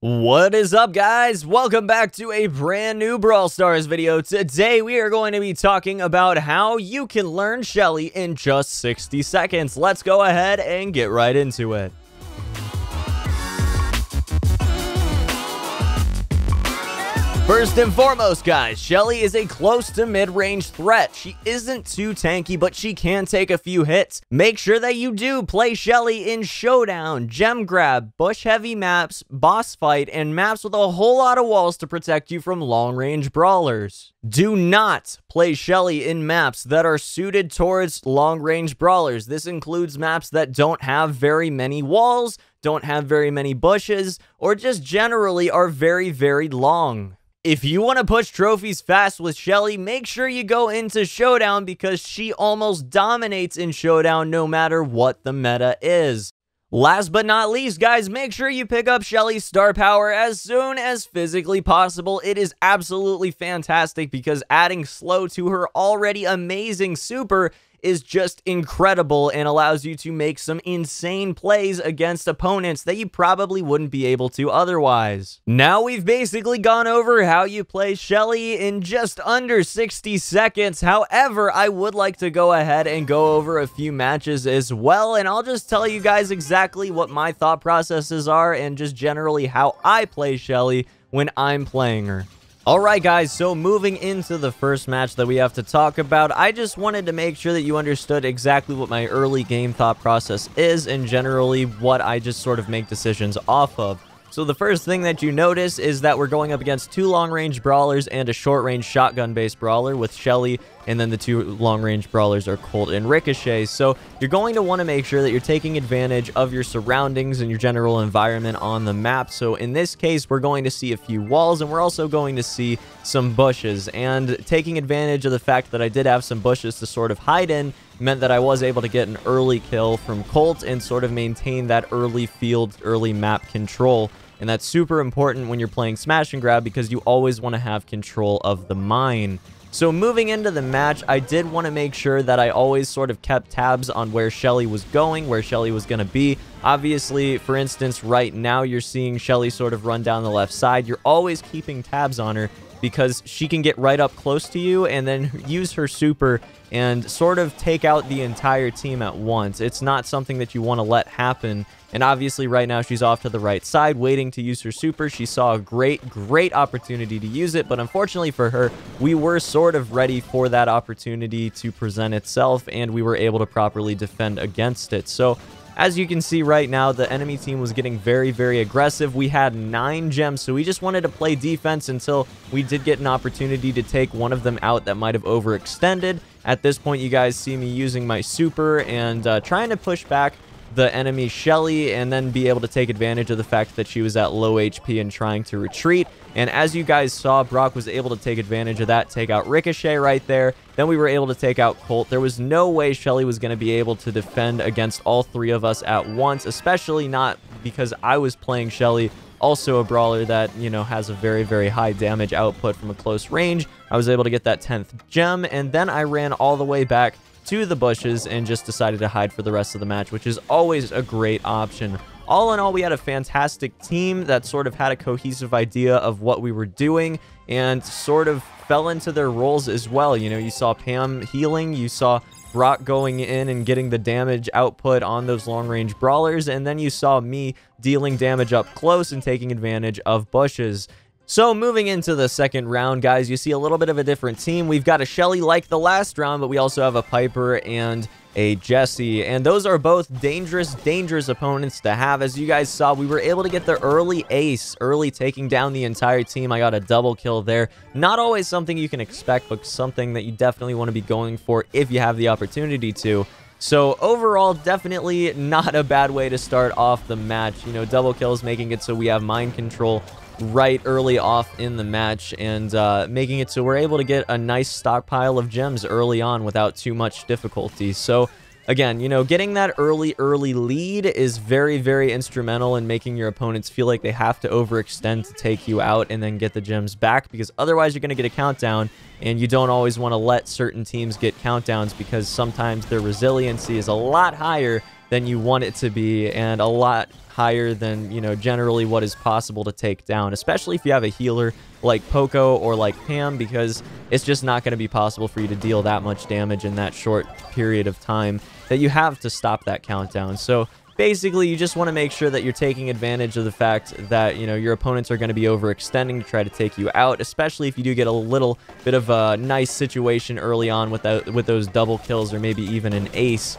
What is up, guys? Welcome back to a brand new Brawl Stars video. Today we are going to be talking about how you can learn Shelly in just 60 seconds. Let's go ahead and get right into it. First and foremost, guys, Shelly is a close to mid-range threat. She isn't too tanky, but she can take a few hits. Make sure that you do play Shelly in Showdown, Gem Grab, Bush-heavy maps, Boss Fight, and maps with a whole lot of walls to protect you from long-range brawlers. Do not play Shelly in maps that are suited towards long-range brawlers. This includes maps that don't have very many walls, don't have very many bushes, or just generally are very, very long. If you want to push trophies fast with Shelly, make sure you go into Showdown because she almost dominates in Showdown no matter what the meta is. Last but not least, guys, make sure you pick up Shelly's star power as soon as physically possible. It is absolutely fantastic because adding slow to her already amazing super is just incredible and allows you to make some insane plays against opponents that you probably wouldn't be able to otherwise. Now we've basically gone over how you play Shelly in just under 60 seconds. However, I would like to go ahead and go over a few matches as well, and I'll just tell you guys exactly what my thought processes are and just generally how I play Shelly when I'm playing her. Alright guys, so moving into the first match that we have to talk about, I just wanted to make sure that you understood exactly what my early game thought process is and generally what I just sort of make decisions off of. So the first thing that you notice is that we're going up against two long-range brawlers and a short-range shotgun-based brawler with Shelly, and then the two long-range brawlers are Colt and Ricochet. So you're going to want to make sure that you're taking advantage of your surroundings and your general environment on the map. So in this case, we're going to see a few walls, and we're also going to see some bushes. And taking advantage of the fact that I did have some bushes to sort of hide in meant that I was able to get an early kill from Colt and sort of maintain that early field, early map control. And that's super important when you're playing Smash and Grab because you always want to have control of the mine. So moving into the match, I did want to make sure that I always sort of kept tabs on where Shelly was going, where Shelly was going to be. Obviously, for instance, right now you're seeing Shelly sort of run down the left side. You're always keeping tabs on her because she can get right up close to you and then use her super and sort of take out the entire team at once. It's not something that you want to let happen. And obviously right now she's off to the right side waiting to use her super. She saw a great opportunity to use it, but unfortunately for her, we were sort of ready for that opportunity to present itself and we were able to properly defend against it. So as you can see right now, the enemy team was getting very, very aggressive. We had 9 gems, so we just wanted to play defense until we did get an opportunity to take one of them out that might have overextended. At this point, you guys see me using my super and trying to push back the enemy Shelly and then be able to take advantage of the fact that she was at low HP and trying to retreat. And as you guys saw, Brock was able to take advantage of that, take out Ricochet right there. Then we were able to take out Colt. There was no way Shelly was going to be able to defend against all three of us at once, especially not because I was playing Shelly, also a brawler that, you know, has a very, very high damage output from a close range. I was able to get that 10th gem, and then I ran all the way back to the bushes and just decided to hide for the rest of the match, which is always a great option. All in all, we had a fantastic team that sort of had a cohesive idea of what we were doing and sort of fell into their roles as well. You know, you saw Pam healing, you saw Brock going in and getting the damage output on those long-range brawlers, and then you saw me dealing damage up close and taking advantage of bushes. So moving into the second round, guys, you see a little bit of a different team. We've got a Shelly like the last round, but we also have a Piper and a Jessie, and those are both dangerous opponents to have. As you guys saw, we were able to get the early ace, early taking down the entire team. I got a double kill there. Not always something you can expect, but something that you definitely want to be going for if you have the opportunity to. So overall, definitely not a bad way to start off the match. You know, double kills, making it so we have mind control right early off in the match and making it so we're able to get a nice stockpile of gems early on without too much difficulty. So again, you know, getting that early lead is very, very instrumental in making your opponents feel like they have to overextend to take you out and then get the gems back, because otherwise you're going to get a countdown, and you don't always want to let certain teams get countdowns because sometimes their resiliency is a lot higher than you want it to be, and a lot higher than, you know, generally what is possible to take down, especially if you have a healer like Poco or like Pam, because it's just not going to be possible for you to deal that much damage in that short period of time that you have to stop that countdown. So basically, you just want to make sure that you're taking advantage of the fact that, you know, your opponents are going to be overextending to try to take you out, especially if you do get a little bit of a nice situation early on with those double kills or maybe even an ace.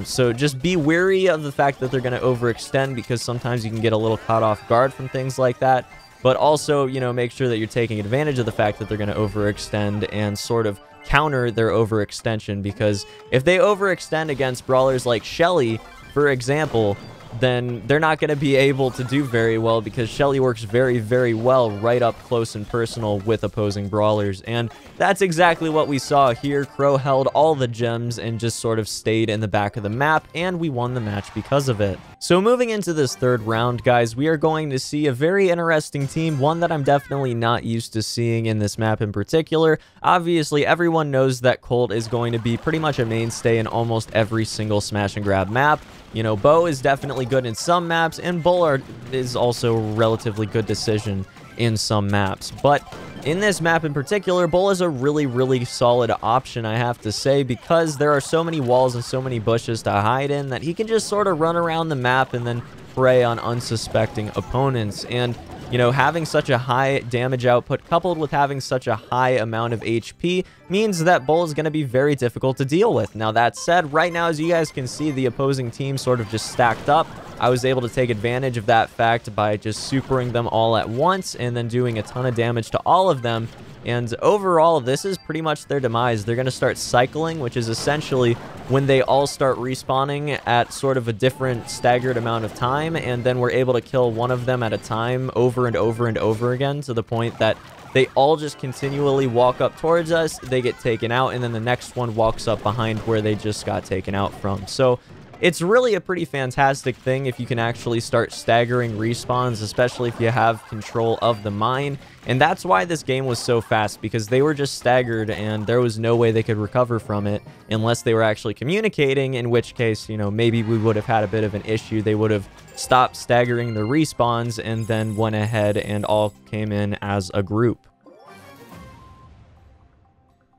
So just be wary of the fact that they're going to overextend, because sometimes you can get a little caught off guard from things like that. But also, you know, make sure that you're taking advantage of the fact that they're going to overextend and sort of counter their overextension, because if they overextend against brawlers like Shelley, for example, then they're not going to be able to do very well, because Shelley works very, very well right up close and personal with opposing brawlers. And that's exactly what we saw here. Crow held all the gems and just sort of stayed in the back of the map, and we won the match because of it. So moving into this third round, guys, we are going to see a very interesting team, one that I'm definitely not used to seeing in this map in particular. Obviously, everyone knows that Colt is going to be pretty much a mainstay in almost every single smash and grab map. You know, Bo is definitely good in some maps, and Brawler is also a relatively good decision in some maps. But in this map in particular, Bull is a really, really solid option, I have to say, because there are so many walls and so many bushes to hide in that he can just sort of run around the map and then prey on unsuspecting opponents. And, you know, having such a high damage output coupled with having such a high amount of HP means that Bull is going to be very difficult to deal with. Now, that said, right now, as you guys can see, the opposing team sort of just stacked up. I was able to take advantage of that fact by just supering them all at once and then doing a ton of damage to all of them. And overall, this is pretty much their demise. They're going to start cycling, which is essentially when they all start respawning at sort of a different staggered amount of time, and then we're able to kill one of them at a time over and over and over again, to the point that they all just continually walk up towards us, they get taken out, and then the next one walks up behind where they just got taken out from. So it's really a pretty fantastic thing if you can actually start staggering respawns, especially if you have control of the mine. And that's why this game was so fast, because they were just staggered and there was no way they could recover from it unless they were actually communicating, in which case, you know, maybe we would have had a bit of an issue. They would have stopped staggering the respawns and then went ahead and all came in as a group.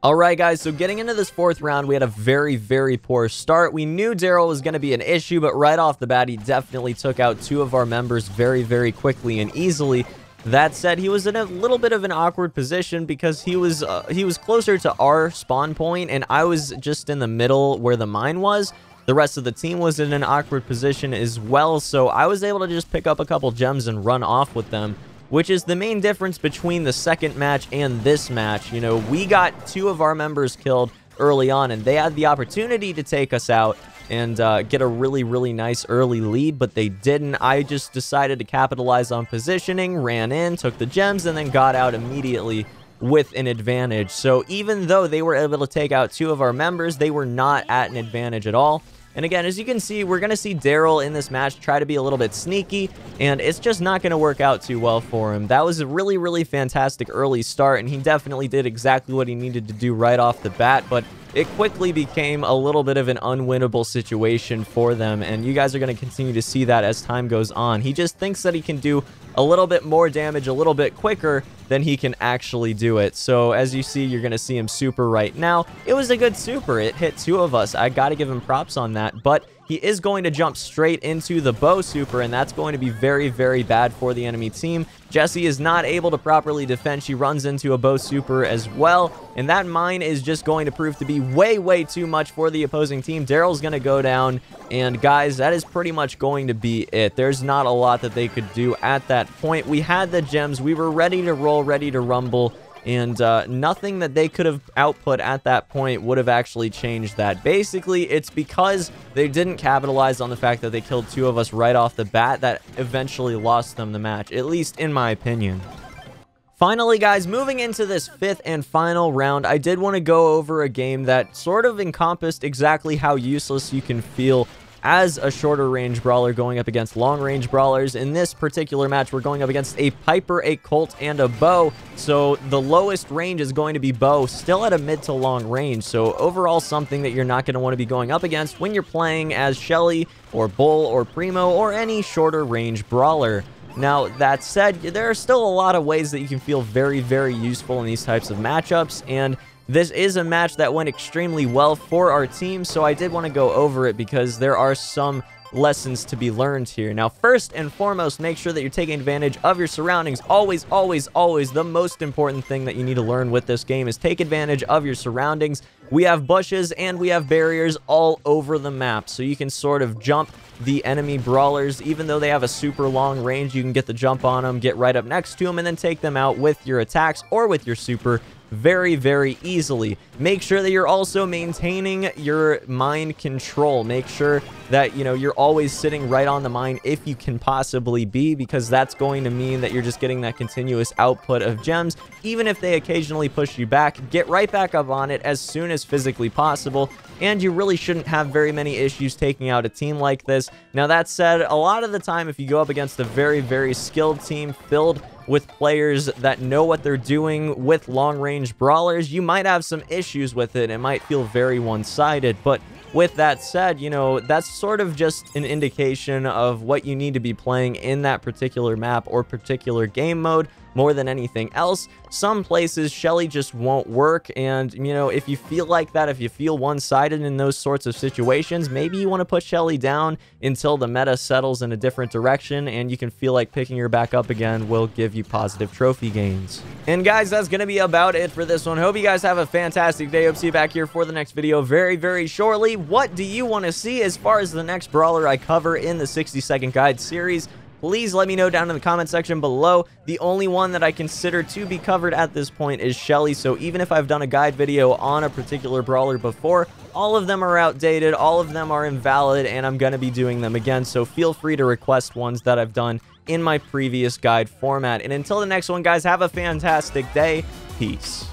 Alright guys, so getting into this fourth round, we had a very, very poor start. We knew Daryl was going to be an issue, but right off the bat, he definitely took out two of our members very, very quickly and easily. That said, he was in a little bit of an awkward position because he was closer to our spawn point, and I was just in the middle where the mine was. The rest of the team was in an awkward position as well, so I was able to just pick up a couple gems and run off with them, which is the main difference between the second match and this match. You know, we got two of our members killed early on, and they had the opportunity to take us out and get a really, really nice early lead, but they didn't. I just decided to capitalize on positioning, ran in, took the gems, and then got out immediately with an advantage. So even though they were able to take out two of our members, they were not at an advantage at all. And again, as you can see, we're going to see Daryl in this match try to be a little bit sneaky, and it's just not going to work out too well for him. That was a really, really fantastic early start, and he definitely did exactly what he needed to do right off the bat, but it quickly became a little bit of an unwinnable situation for them, and you guys are going to continue to see that as time goes on. He just thinks that he can do a little bit more damage a little bit quicker than he can actually do it. So as you see, you're going to see him super right now. It was a good super. It hit two of us. I got to give him props on that, but he is going to jump straight into the bow super, and that's going to be very, very bad for the enemy team. Jessie is not able to properly defend. She runs into a bow super as well, and that mine is just going to prove to be way, way too much for the opposing team. Daryl's going to go down, and guys, that is pretty much going to be it. There's not a lot that they could do at that point. We had the gems. We were ready to roll, ready to rumble, and nothing that they could have output at that point would have actually changed that. Basically, it's because they didn't capitalize on the fact that they killed two of us right off the bat that eventually lost them the match, at least in my opinion. Finally, guys, moving into this fifth and final round, I did want to go over a game that sort of encompassed exactly how useless you can feel as a shorter range brawler going up against long range brawlers. In this particular match, we're going up against a Piper, a Colt, and a Bo. So the lowest range is going to be Bo, still at a mid to long range. So overall, something that you're not going to want to be going up against when you're playing as Shelly or Bull or Primo or any shorter range brawler. Now, that said, there are still a lot of ways that you can feel very, very useful in these types of matchups, and this is a match that went extremely well for our team, so I did want to go over it because there are some lessons to be learned here. Now, first and foremost, make sure that you're taking advantage of your surroundings. Always, always, always, the most important thing that you need to learn with this game is take advantage of your surroundings. We have bushes and we have barriers all over the map, so you can sort of jump the enemy brawlers. Even though they have a super long range, you can get the jump on them, get right up next to them, and then take them out with your attacks or with your super very, very easily. Make sure that you're also maintaining your mine control. Make sure that, you know, you're always sitting right on the mine if you can possibly be, because that's going to mean that you're just getting that continuous output of gems. Even if they occasionally push you back, get right back up on it as soon as physically possible, and you really shouldn't have very many issues taking out a team like this. Now, that said, a lot of the time, if you go up against a very, very skilled team filled with players that know what they're doing with long-range brawlers, you might have some issues with it. It might feel very one-sided, but with that said, you know, that's sort of just an indication of what you need to be playing in that particular map or particular game mode more than anything else. Some places Shelly just won't work, and, you know, if you feel like that, if you feel one-sided in those sorts of situations, maybe you want to put Shelly down until the meta settles in a different direction and you can feel like picking her back up again will give you positive trophy gains. And guys, that's going to be about it for this one. Hope you guys have a fantastic day. Hope to see you back here for the next video very, very shortly. What do you want to see as far as the next brawler I cover in the 60-second guide series? Please let me know down in the comment section below. The only one that I consider to be covered at this point is Shelly, so even if I've done a guide video on a particular brawler before, all of them are outdated, all of them are invalid, and I'm going to be doing them again, so feel free to request ones that I've done in my previous guide format. And until the next one, guys, have a fantastic day. Peace.